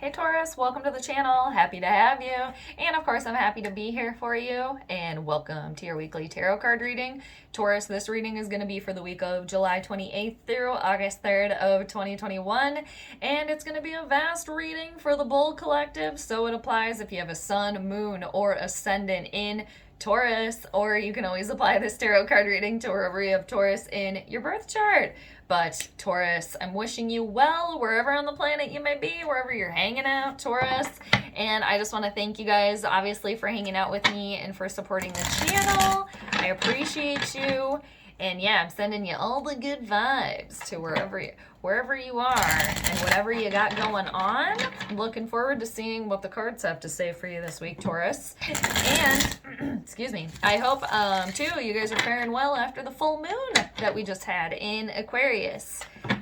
Hey Taurus, welcome to the channel. Happy to have you. And of course, I'm happy to be here for you. And welcome to your weekly tarot card reading. Taurus, this reading is going to be for the week of July 28th through August 3rd of 2021. And it's going to be a vast reading for the Bull Collective. So it applies if you have a sun, moon, or ascendant in Taurus, or you can always apply this tarot card reading to wherever you have Taurus in your birth chart. But Taurus, I'm wishing you well wherever on the planet you may be, wherever you're hanging out, Taurus. And I just want to thank you guys, obviously, for hanging out with me and for supporting the channel. I appreciate you. And yeah, I'm sending you all the good vibes to wherever you are and whatever you got going on. I'm looking forward to seeing what the cards have to say for you this week, Taurus. And, excuse me, I hope, too, you guys are faring well after the full moon that we just had in Aquarius,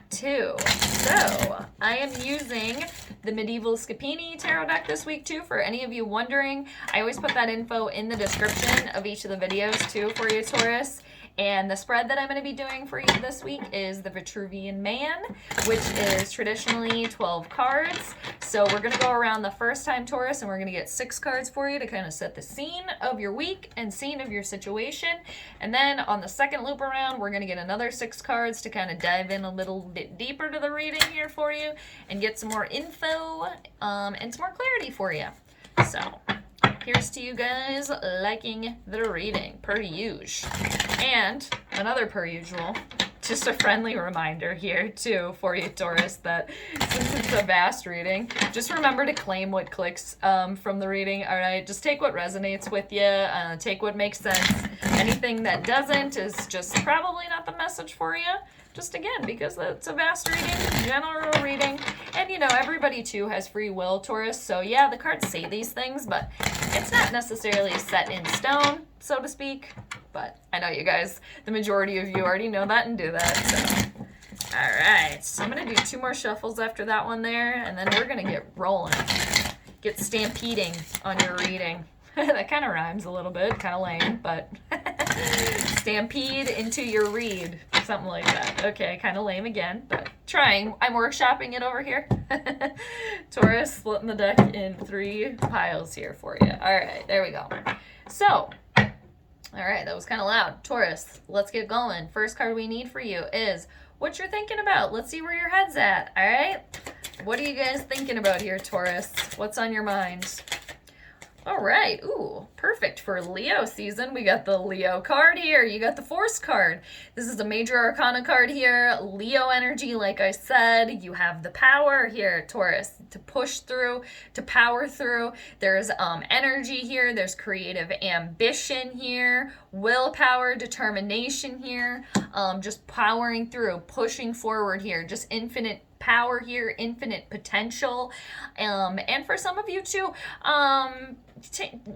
too. So, I am using the Medieval Scapini Tarot deck this week, too, for any of you wondering. I always put that info in the description of each of the videos, too, for you, Taurus. And the spread that I'm going to be doing for you this week is the Vitruvian Man, which is traditionally 12 cards. So we're going to go around the first time, Taurus, and we're going to get 6 cards for you to kind of set the scene of your week and scene of your situation. And then on the second loop around, we're going to get another 6 cards to kind of dive in a little bit deeper to the reading here for you and get some more info and some more clarity for you. So here's to you guys liking the reading, per usual. And another per usual, just a friendly reminder here too for you, Taurus, that since it's a vast reading, just remember to claim what clicks from the reading, all right? Just take what resonates with you, take what makes sense. Anything that doesn't is just probably not the message for you. Just again, because it's a vast reading, general reading, and you know, everybody too has free will, Taurus, so yeah, the cards say these things, but it's not necessarily set in stone, so to speak, but I know you guys, the majority of you already know that and do that, so. Alright, so I'm going to do 2 more shuffles after that one there, and then we're going to get rolling, get stampeding on your reading. That kind of rhymes a little bit, kind of lame, but stampede into your read, something like that. Okay, kind of lame again, but trying. I'm workshopping it over here. Taurus, splitting the deck in 3 piles here for you. All right, there we go. So, all right, that was kind of loud. Taurus, let's get going. First card we need for you is what you're thinking about. Let's see where your head's at, all right? What are you guys thinking about here, Taurus? What's on your mind? All right. Ooh, perfect for Leo season. We got the Leo card here. You got the Force card. This is a major arcana card here. Leo energy, like I said. You have the power here, Taurus, to push through, to power through. There's energy here. There's creative ambition here. Willpower, determination here. Just powering through, pushing forward here. Just infinite power here, infinite potential, and for some of you too,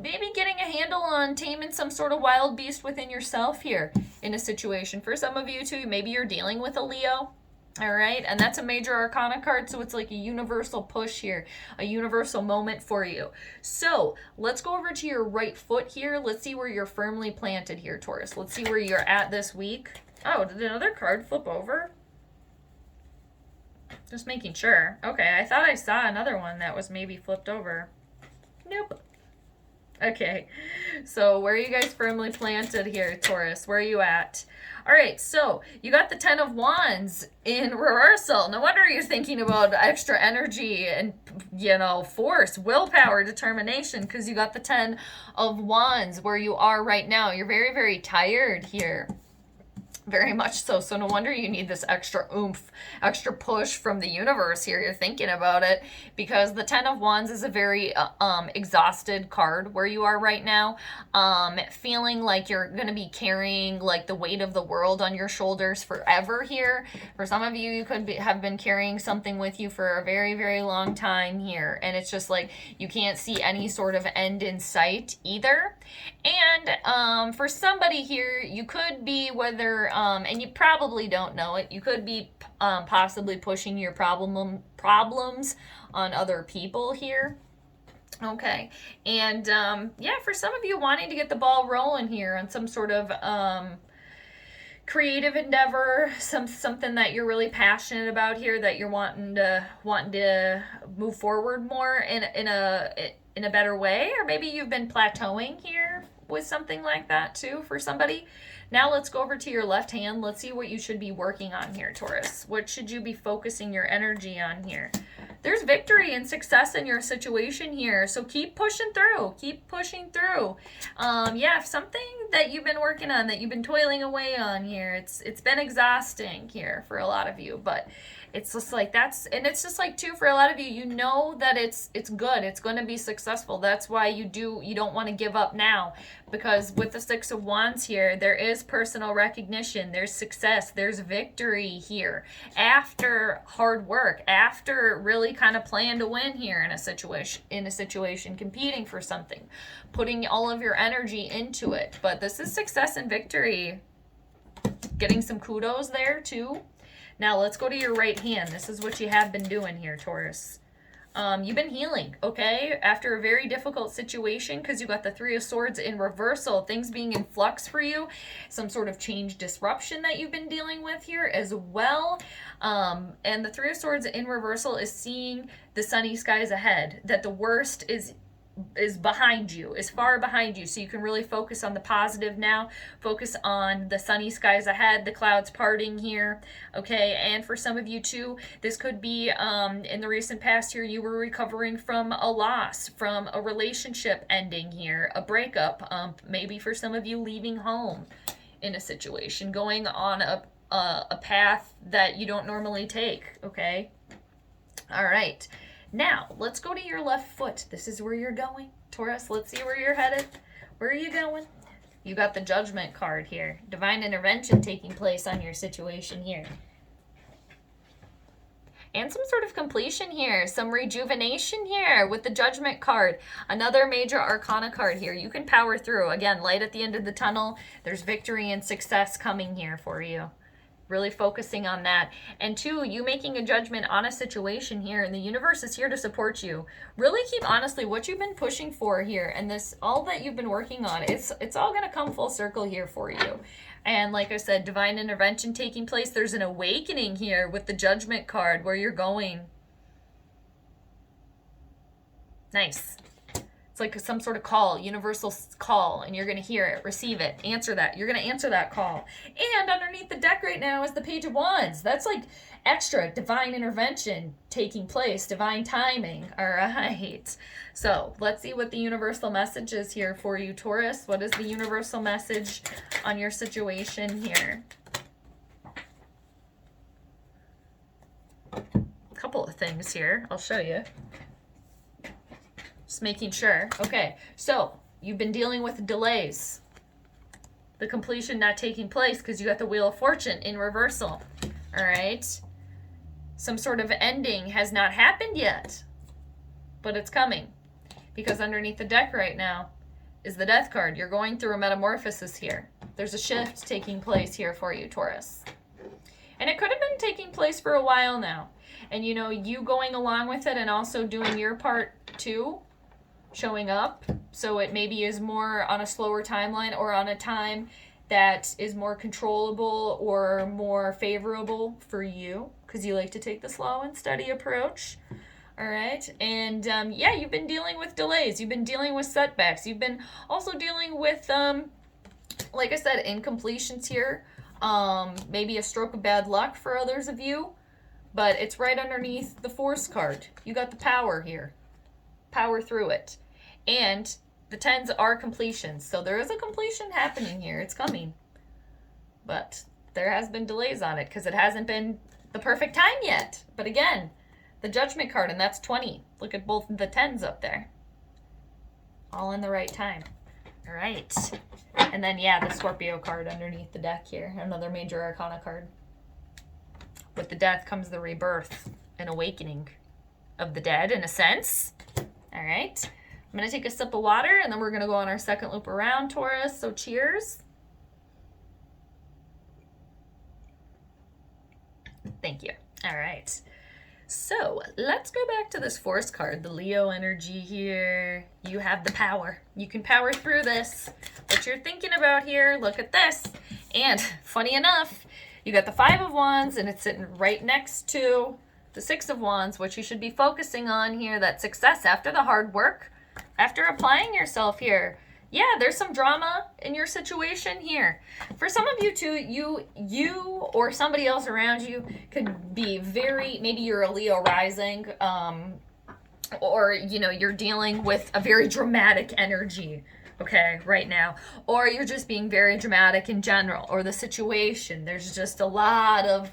maybe getting a handle on taming some sort of wild beast within yourself here in a situation. For some of you too, maybe you're dealing with a Leo. All right, and that's a major arcana card, so it's like a universal push here, a universal moment for you. So let's go over to your right foot here. Let's see where you're firmly planted here, Taurus. Let's see where you're at this week. Oh, did another card flip over? Just making sure. Okay, I thought I saw another one that was maybe flipped over. Nope. Okay, so where are you guys firmly planted here, Taurus? Where are you at? All right, so you got the 10 of Wands in reversal. No wonder you're thinking about extra energy and, you know, force, willpower, determination, because you got the 10 of Wands where you are right now. You're very, very tired here. Very much so. So no wonder you need this extra oomph, extra push from the universe here. You're thinking about it because the 10 of Wands is a very exhausted card where you are right now. Feeling like you're going to be carrying like the weight of the world on your shoulders forever here. For some of you, you could have been carrying something with you for a very, very long time here. And it's just like you can't see any sort of end in sight either. And for somebody here, you could be whether and you probably don't know it. You could be possibly pushing your problems on other people here. Okay, and yeah, for some of you wanting to get the ball rolling here on some sort of creative endeavor, something that you're really passionate about here, that you're wanting to move forward more in a better way, or maybe you've been plateauing here with something like that too for somebody. Now let's go over to your left hand. Let's see what you should be working on here, Taurus. What should you be focusing your energy on here? There's victory and success in your situation here, so keep pushing through. Keep pushing through. Yeah, something that you've been working on, that you've been toiling away on here. It's been exhausting here for a lot of you, but it's just like and it's just like too, for a lot of you, you know that it's good, it's going to be successful. That's why you don't want to give up now, because with the Six of Wands here, there is personal recognition, there's success, there's victory here after hard work, after really kind of playing to win here in a situation, competing for something, putting all of your energy into it. But this is success and victory, getting some kudos there too. Now let's go to your right hand. This is what you have been doing here, Taurus. You've been healing, okay? After a very difficult situation, because you got the Three of Swords in reversal, things being in flux for you, some sort of change disruption that you've been dealing with here as well. And the Three of Swords in reversal is seeing the sunny skies ahead, that the worst is behind you, is far behind you, so you can really focus on the positive now, focus on the sunny skies ahead, the clouds parting here, okay? And for some of you too, this could be in the recent past here, you were recovering from a loss, from a relationship ending here, a breakup, maybe for some of you leaving home in a situation, going on a path that you don't normally take, okay? All right. Now, let's go to your left foot. This is where you're going, Taurus. Let's see where you're headed. Where are you going? You got the Judgment card here. Divine intervention taking place on your situation here. And some sort of completion here. Some rejuvenation here with the Judgment card. Another major arcana card here. You can power through. Again, light at the end of the tunnel. There's victory and success coming here for you. Really focusing on that. And two, you making a judgment on a situation here, and the universe is here to support you. Really keep, honestly, what you've been pushing for here, and this, all that you've been working on, it's all going to come full circle here for you. And like I said, divine intervention taking place. There's an awakening here with the Judgment card, where you're going. Nice. It's like some sort of call, universal call, and you're going to hear it, receive it, answer that. You're going to answer that call. And underneath the deck right now is the Page of Wands. That's like extra divine intervention taking place, divine timing. All right. So let's see what the universal message is here for you, Taurus. What is the universal message on your situation here? A couple of things here. I'll show you. Just making sure. Okay, so you've been dealing with delays. The completion not taking place because you got the Wheel of Fortune in reversal. All right. Some sort of ending has not happened yet, but it's coming. Because underneath the deck right now is the Death card. You're going through a metamorphosis here. There's a shift taking place here for you, Taurus. And it could have been taking place for a while now. And you know, you going along with it and also doing your part too, showing up, so it maybe is more on a slower timeline or on a time that is more controllable or more favorable for you, because you like to take the slow and steady approach. All right. And yeah, you've been dealing with delays, you've been dealing with setbacks, you've been also dealing with like I said, incompletions here, maybe a stroke of bad luck for others of you, but it's right underneath the Force card. You got the power here, power through it. And the tens are completions. So there is a completion happening here. It's coming. But there has been delays on it because it hasn't been the perfect time yet. But again, the Judgment card, and that's 20. Look at both the tens up there. All in the right time. All right. And then, yeah, the Scorpio card underneath the deck here. Another major arcana card. With the Death comes the rebirth and awakening of the dead, in a sense. All right. I'm going to take a sip of water, and then we're going to go on our second loop around, Taurus. So cheers. Thank you. All right. So let's go back to this Force card, the Leo energy here. You have the power. You can power through this. What you're thinking about here, look at this. And funny enough, you got the 5 of Wands, and it's sitting right next to the 6 of Wands, which you should be focusing on here, that success after the hard work, after applying yourself here. Yeah, there's some drama in your situation here. For some of you too, you or somebody else around you could be very, maybe you're a Leo rising, or, you know, you're dealing with a very dramatic energy, okay, right now. Or you're just being very dramatic in general, or the situation. There's just a lot of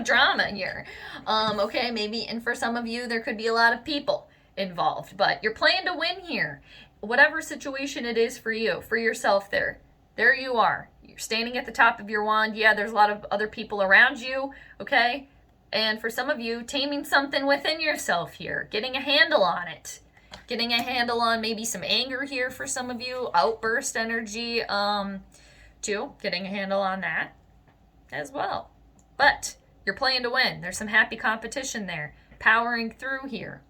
drama here. Okay, maybe, and for some of you, there could be a lot of people involved, but you're playing to win here. Whatever situation it is for you, for yourself there you are. You're standing at the top of your wand. Yeah, there's a lot of other people around you, okay? And for some of you, taming something within yourself here, getting a handle on it. Getting a handle on maybe some anger here for some of you, outburst energy, too. Getting a handle on that as well. But you're playing to win. There's some happy competition there, powering through here.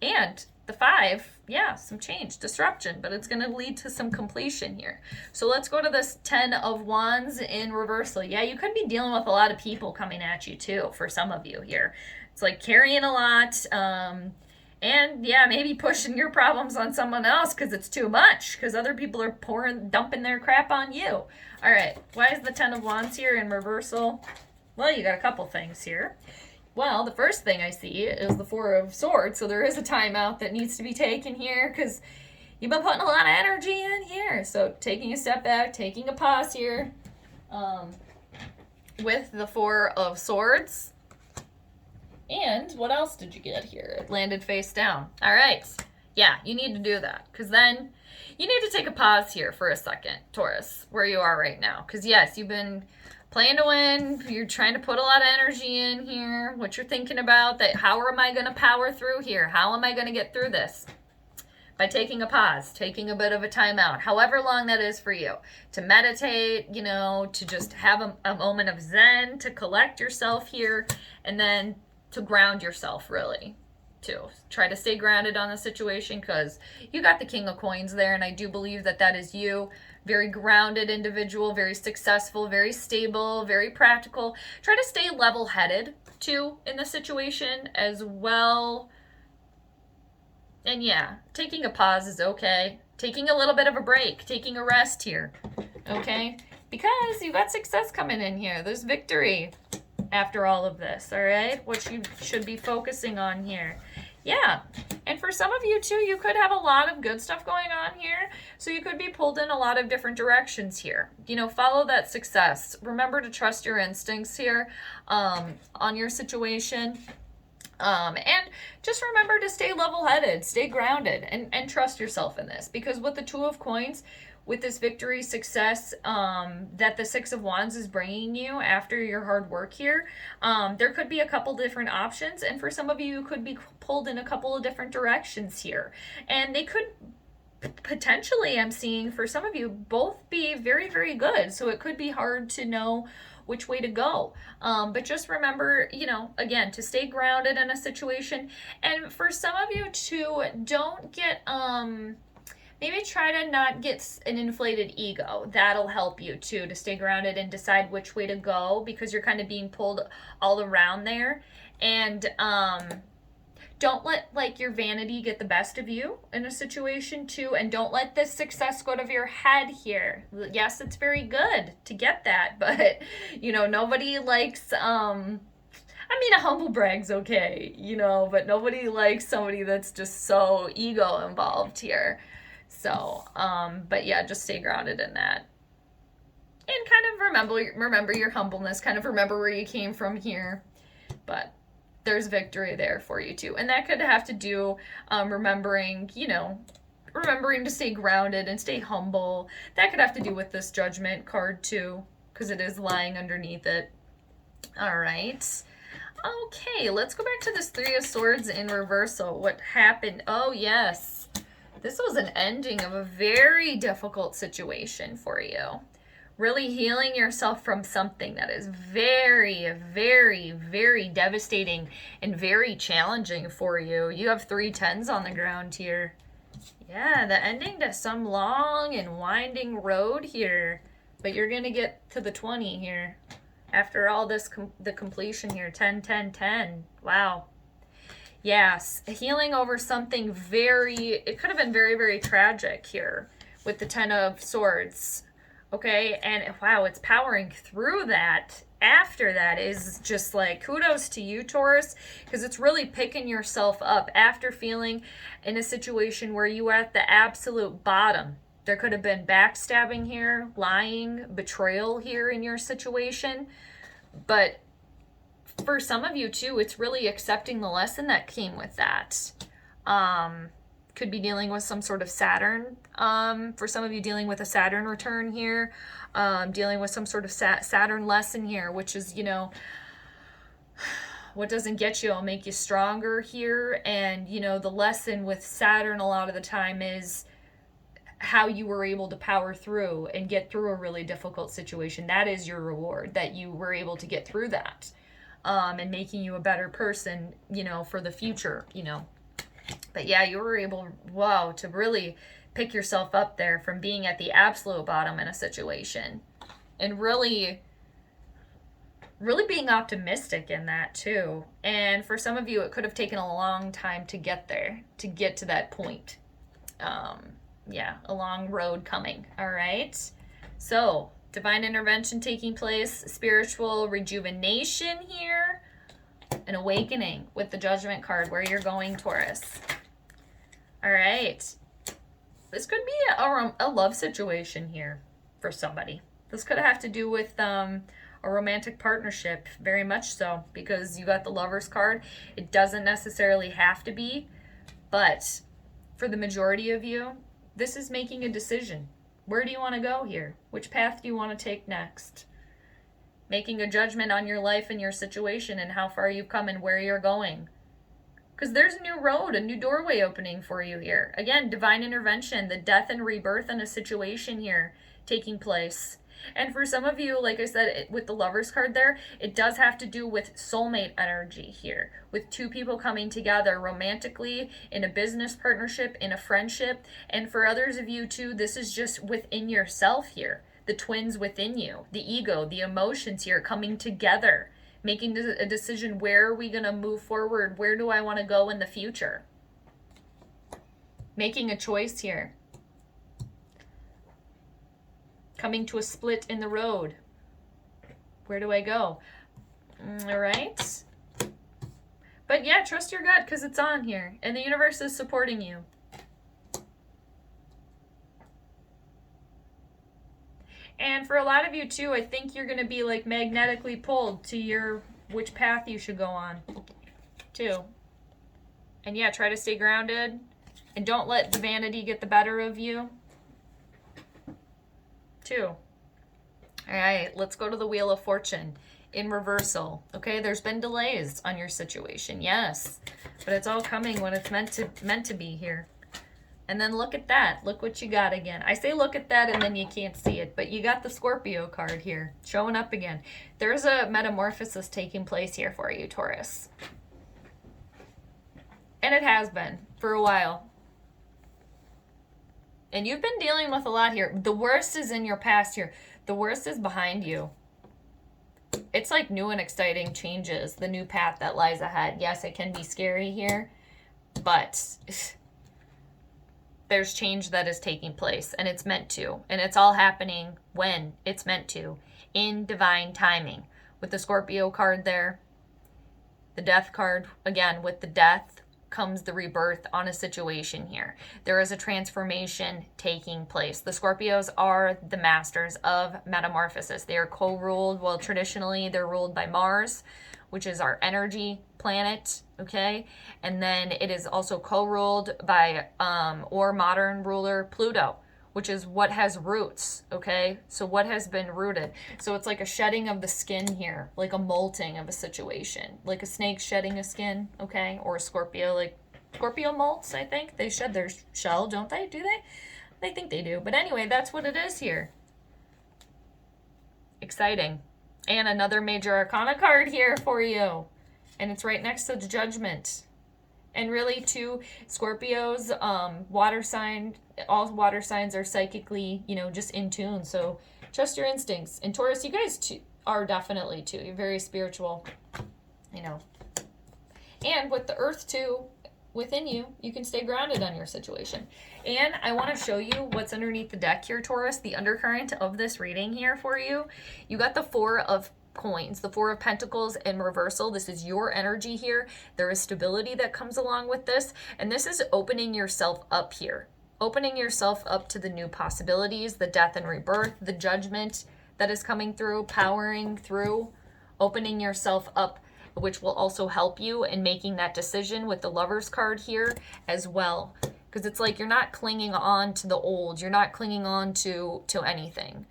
And the 5, yeah, some change, disruption, but it's going to lead to some completion here. So let's go to this 10 of Wands in reversal. Yeah, you could be dealing with a lot of people coming at you too, for some of you here. It's like carrying a lot, and yeah, maybe pushing your problems on someone else because it's too much, because other people are dumping their crap on you. All right, why is the 10 of Wands here in reversal? Well, you got a couple things here. Well, the first thing I see is the 4 of Swords, so there is a timeout that needs to be taken here because you've been putting a lot of energy in here. So taking a step back, taking a pause here with the 4 of Swords. And what else did you get here? It landed face down. All right. Yeah, you need to do that because then you need to take a pause here for a second, Taurus, where you are right now. Because yes, you've been playing to win. You're trying to put a lot of energy in here. What you're thinking about, that how am I going to power through here? How am I going to get through this? By taking a pause, taking a bit of a timeout, however long that is for you, to meditate, you know, to just have a moment of zen, to collect yourself here, and then to ground yourself, really, to try to stay grounded on the situation, because you got the King of Coins there, and I do believe that that is you. Very grounded individual, very successful, very stable, very practical. Try to stay level-headed, too, in the situation as well. And yeah, taking a pause is okay. Taking a little bit of a break, taking a rest here, okay? Because you got success coming in here. There's victory after all of this, all right? What you should be focusing on here. Yeah, and for some of you too, you could have a lot of good stuff going on here. So you could be pulled in a lot of different directions here. You know, follow that success. Remember to trust your instincts here on your situation. And just remember to stay level-headed, stay grounded, and trust yourself in this. Because with the 2 of Coins, with this victory, success that the 6 of Wands is bringing you after your hard work here, there could be a couple different options. And for some of you, you could be pulled in a couple of different directions here. And they could potentially, I'm seeing, for some of you, both be very, very good. So it could be hard to know which way to go. But just remember, you know, again, to stay grounded in a situation. And for some of you too, don't get, maybe try to not get an inflated ego. That'll help you too, to stay grounded and decide which way to go, because you're kind of being pulled all around there. And, don't let like your vanity get the best of you in a situation too, and don't let this success go to your head here. Yes, it's very good to get that, but you know, nobody likes I mean, a humble brag's okay, you know, but nobody likes somebody that's just so ego involved here. So, but yeah, just stay grounded in that. And kind of remember your humbleness, kind of remember where you came from here. But there's victory there for you too. And that could have to do remembering, you know, remembering to stay grounded and stay humble. That could have to do with this Judgment card too, because it is lying underneath it. All right. Okay, let's go back to this 3 of Swords in reversal. What happened? Oh, yes. This was an ending of a very difficult situation for you. Really healing yourself from something that is very, very, very devastating and very challenging for you. You have 3 10s on the ground here. Yeah, the ending to some long and winding road here. But you're going to get to the 20 here. After all this, the completion here, 10, 10, 10. Wow. Yes, healing over something it could have been very, very tragic here with the 10 of Swords. Okay, and wow, it's powering through that. After that is just like, kudos to you, Taurus, because it's really picking yourself up after feeling in a situation where you were at the absolute bottom. There could have been backstabbing here, lying, betrayal here in your situation. But for some of you too, it's really accepting the lesson that came with that. Could be dealing with some sort of Saturn. For some of you, dealing with a Saturn return here. Dealing with some sort of Saturn lesson here, which is, you know, what doesn't get you will make you stronger here. And, you know, the lesson with Saturn a lot of the time is how you were able to power through and get through a really difficult situation. That is your reward, that you were able to get through that, and making you a better person, you know, for the future, you know. But yeah, you were able, wow, to really pick yourself up there from being at the absolute bottom in a situation, and really being optimistic in that too. And for some of you, it could have taken a long time to get there, to get to that point. Yeah, a long road coming. All right. So, divine intervention taking place, spiritual rejuvenation here, an awakening with the Judgment card, where you're going, Taurus. All right. This could be a love situation here for somebody. This could have to do with a romantic partnership, very much so, because you got the Lover's card. It doesn't necessarily have to be, but for the majority of you, this is making a decision. Where do you want to go here? Which path do you want to take next? Making a judgment on your life and your situation and how far you've come and where you're going. Because there's a new road, a new doorway opening for you here. Again, divine intervention, the death and rebirth in a situation here taking place. And for some of you, like I said, with the Lover's card there, it does have to do with soulmate energy here, with two people coming together romantically, in a business partnership, in a friendship. And for others of you too, this is just within yourself here, the twins within you, the ego, the emotions here coming together, making a decision. Where are we going to move forward? Where do I want to go in the future? Making a choice here. Coming to a split in the road. Where do I go? All right. But yeah, trust your gut, because it's on here. And the universe is supporting you. And for a lot of you too, I think you're going to be like magnetically pulled to which path you should go on too. And yeah, try to stay grounded. And don't let the vanity get the better of you. Too. All right, let's go to the Wheel of Fortune in reversal. Okay, there's been delays on your situation, yes, but it's all coming when it's meant to be here. And then look at that. Look what you got again. I say look at that and then you can't see it, but you got the Scorpio card here showing up again. There's a metamorphosis taking place here for you, Taurus. And it has been for a while. And you've been dealing with a lot here. The worst is in your past here. The worst is behind you. It's like new and exciting changes, the new path that lies ahead. Yes, it can be scary here, but there's change that is taking place, and it's meant to. And it's all happening when it's meant to, in divine timing. With the Scorpio card there, the Death card, again, with the death comes the rebirth on a situation here. There is a transformation taking place. The Scorpios are the masters of metamorphosis. They are co-ruled. Well, traditionally, they're ruled by Mars, which is our energy planet, okay? And then it is also co-ruled by, or modern ruler, Pluto, which is what has roots, okay? So what has been rooted. So it's like a shedding of the skin here, like a molting of a situation, like a snake shedding a skin, okay? Or a Scorpio, like Scorpio molts, I think. They shed their shell, don't they? Do they? I think they do. But anyway, that's what it is here. Exciting. And another major arcana card here for you. And it's right next to the Judgment. And really, too, Scorpios, water sign, all water signs are psychically, just in tune. So Trust your instincts. And Taurus, you guys are definitely too. You're very spiritual, you know. And with the earth too within you, you can stay grounded on your situation. And I want to show you what's underneath the deck here, Taurus, the undercurrent of this reading here for you. You got the Four of Coins, the Four of Pentacles in reversal. This is your energy here. There is stability that comes along with this. And this is opening yourself up here. Opening yourself up to the new possibilities, the death and rebirth, the judgment that is coming through, powering through, opening yourself up, which will also help you in making that decision with the Lover's card here as well. Because it's like you're not clinging on to the old. You're not clinging on to anything.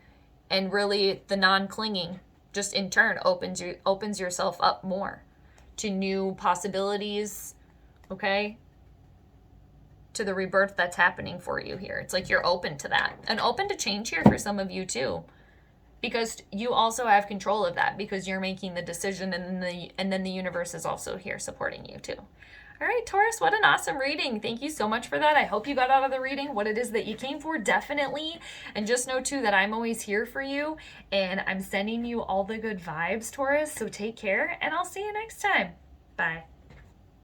And really the non-clinging just in turn opens yourself up more to new possibilities, okay? To the rebirth that's happening for you here. It's like you're open to that. And open to change here for some of you too. Because you also have control of that because you're making the decision, and then the universe is also here supporting you too. All right, Taurus, what an awesome reading. Thank you so much for that. I hope you got out of the reading what it is that you came for, definitely. And just know too that I'm always here for you, and I'm sending you all the good vibes, Taurus. So take care, and I'll see you next time. Bye.